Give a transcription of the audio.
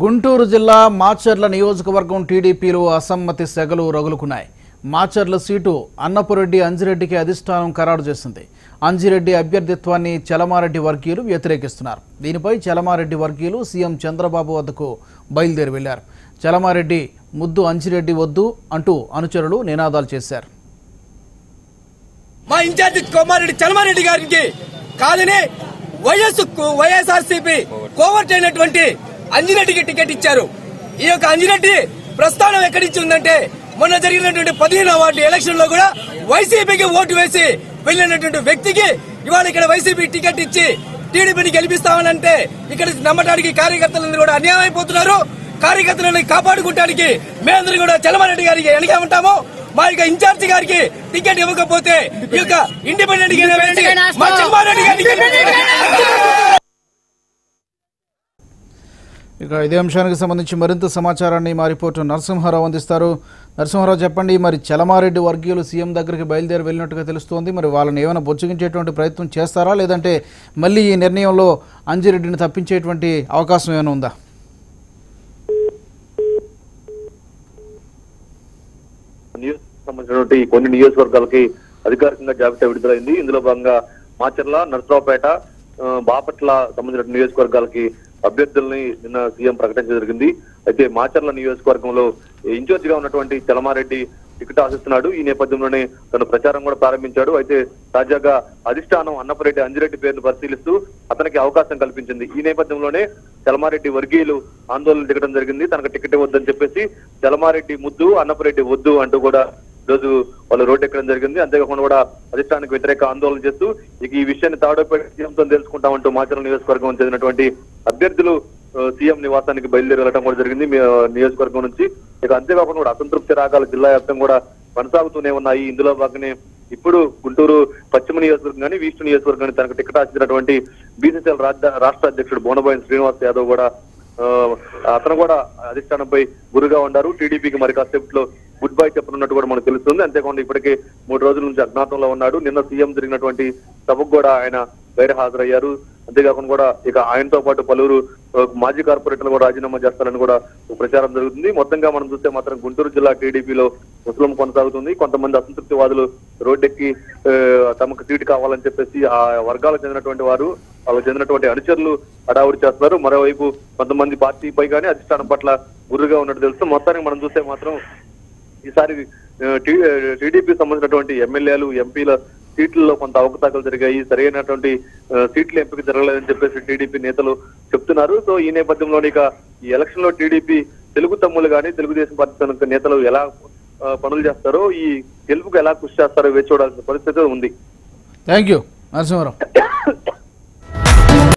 గుంటూరు జిల్లా మాచర్ల నియోజకవర్గం టీడీపీలో అసమ్మతి సెగలు రగులుకున్నాయి. మాచర్ల సీటు అన్నపురెడ్డి అంజిరెడ్డికి అధిష్టానం ఖరారు చేసింది. అంజిరెడ్డి అభ్యర్థిత్వాన్ని చలమారెడ్డి వర్గీయులు వ్యతిరేకిస్తున్నారు. దీనిపై చలమారెడ్డి వర్గీయులు సీఎం చంద్రబాబు వద్దకు బయలుదేరి వెళ్లారు. చలమారెడ్డి ముద్దు అంజిరెడ్డి వద్దు అంటూ అనుచరులు నినాదాలు చేశారు. మా ఇన్ఛార్జి కోమారెడ్డి చలమారెడ్డి గారికి కాదని వైఎస్ఆర్సీపీ కోవర్ట్ అయినటువంటి అంజిరెడ్డికి టికెట్ ఇచ్చారు. ఈ యొక్క అంజిరెడ్డి ప్రస్థానం ఎక్కడి నుంచి ఉందంటే మొన్న జరిగినటువంటి 15వ వార్డు ఎలక్షన్ లో కూడా వైసీపీకి ఓటు వేసి వెళ్ళినటువంటి వ్యక్తికి ఇవాళ ఇక్కడ వైసీపీ టికెట్ ఇచ్చి టీడీపీని గెలిపిస్తామనంటే ఇక్కడ నమ్మటానికి కార్యకర్తలందరూ కూడా అన్యాయం అయిపోతున్నారు. కార్యకర్తలను కాపాడుకోవడానికి మేమందరూ కూడా చలమారెడ్డి గారికి వెనక ఉంటాము. మా యొక్క ఇన్ఛార్జి గారికి టికెట్ ఇవ్వకపోతే ఈ యొక్క ఇండిపెండెంట్ మా చలమారెడ్డి గారికి. ఇక ఇదే అంశానికి సంబంధించి మరింత సమాచారాన్ని మా రిపోర్టర్ నరసింహారావు అందిస్తారు. నరసింహారావు, చెప్పండి, మరి చలమారెడ్డి వర్గీయులు సీఎం దగ్గరికి బయలుదేరి వెళ్ళినట్టుగా తెలుస్తోంది. మరి వాళ్ళని ఏమైనా బొచ్చుగించేటువంటి ప్రయత్నం చేస్తారా, లేదంటే మళ్ళీ ఈ నిర్ణయంలో అంజిరెడ్డిని తప్పించేటువంటి అవకాశం ఏమైనా ఉందా? సంబంధించినటువంటి కొన్ని నియోజకవర్గాలకి అధికారికంగా జాబితా విడుదలైంది. ఇందులో భాగంగా మాచర్ల, నర్సరావుపేట, బాపట్ల సంబంధించిన నియోజకవర్గాలకి అభ్యర్థుల్ని నిన్న సీఎం ప్రకటించడం జరిగింది. అయితే మాచర్ల నియోజకవర్గంలో ఇన్ఛార్జ్ గా ఉన్నటువంటి చలమారెడ్డి టికెట్ ఆశిస్తున్నాడు. ఈ నేపథ్యంలోనే తను ప్రచారం కూడా ప్రారంభించాడు. అయితే తాజాగా అధిష్టానం అన్నపురెడ్డి అంజిరెడ్డి పేరును పరిశీలిస్తూ అతనికి అవకాశం కల్పించింది. ఈ నేపథ్యంలోనే చలమారెడ్డి వర్గీయులు ఆందోళన దిగడం జరిగింది. తనకు టికెట్ ఇవ్వద్దని చెప్పేసి చలమారెడ్డి ముద్దు, అన్నపురెడ్డి వద్దు అంటూ కూడా రోజు వాళ్ళు రోడ్డు ఎక్కడం జరిగింది. అంతేకాకుండా కూడా అధిష్టానానికి వ్యతిరేక ఆందోళన చేస్తూ ఇక ఈ విషయాన్ని తాడోపేట సీఎంతో తెలుసుకుంటామంటూ మాచర్ల నియోజకవర్గం చెందినటువంటి అభ్యర్థులు సీఎం నివాసానికి బయలుదేరి వెళ్ళడం కూడా జరిగింది నియోజకవర్గం నుంచి. ఇక అంతేకాకుండా కూడా అసంతృప్తి రాగాలు జిల్లా వ్యాప్తంగా కూడా కొనసాగుతూనే ఉన్నాయి. ఇందులో భాగంగానే ఇప్పుడు గుంటూరు పశ్చిమ నియోజకవర్గం కానీ ఈస్ట్ నియోజకవర్గం కానీ తనకు టికెట్ ఆశించినటువంటి బీసీసీఎల్ రాష్ట్ర అధ్యక్షుడు బోనబోయిన శ్రీనివాస్ యాదవ్ కూడా అతను కూడా అధిష్టానంపై గురుగా ఉన్నారు. టీడీపీకి మరి కాసేపట్లో గుడ్ బై చెప్పనున్నట్టు కూడా మనకు తెలుస్తుంది. అంతేకాకుండా ఇప్పటికే 3 రోజుల నుంచి అజ్ఞాతంలో ఉన్నాడు. నిన్న సీఎం జరిగినటువంటి సభకు కూడా ఆయన గైర్ హాజరయ్యారు. అంతేకాకుండా కూడా ఇక ఆయనతో పాటు పలువురు మాజీ కార్పొరేటర్లు కూడా రాజీనామా చేస్తారని కూడా ప్రచారం జరుగుతుంది. మొత్తంగా మనం చూస్తే మాత్రం గుంటూరు జిల్లా టీడీపీలో ముస్లిం కొనసాగుతుంది. కొంతమంది అసంతృప్తివాదులు రోడ్డెక్కి తమకు సీటు కావాలని చెప్పేసి ఆ వర్గాలకు చెందినటువంటి వారు, వాళ్ళకు చెందినటువంటి అనుచరులు హడావుడి చేస్తున్నారు. మరోవైపు కొంతమంది పార్టీపై కానీ అధిష్టానం పట్ల గురుగా ఉన్నట్టు తెలుసు. మొత్తానికి మనం చూస్తే మాత్రం ఈసారి టీడీపీ సంబంధించినటువంటి ఎమ్మెల్యేలు, ఎంపీల సీట్లలో కొంత అవకతవకలు జరిగాయి. సరైనటువంటి సీట్ల ఎంపిక జరగలేదని చెప్పేసి టీడీపీ నేతలు చెప్తున్నారు. సో ఈ నేపథ్యంలో ఇక ఈ ఎలక్షన్ లో టీడీపీ తెలుగు తమ్ములు కానీ తెలుగుదేశం పార్టీ నేతలు ఎలా పనులు చేస్తారో, ఈ గెలుపుకు ఎలా కృషి చేస్తారో వేచి చూడాల్సిన పరిస్థితి ఉంది. Thank you Narasimha Rao.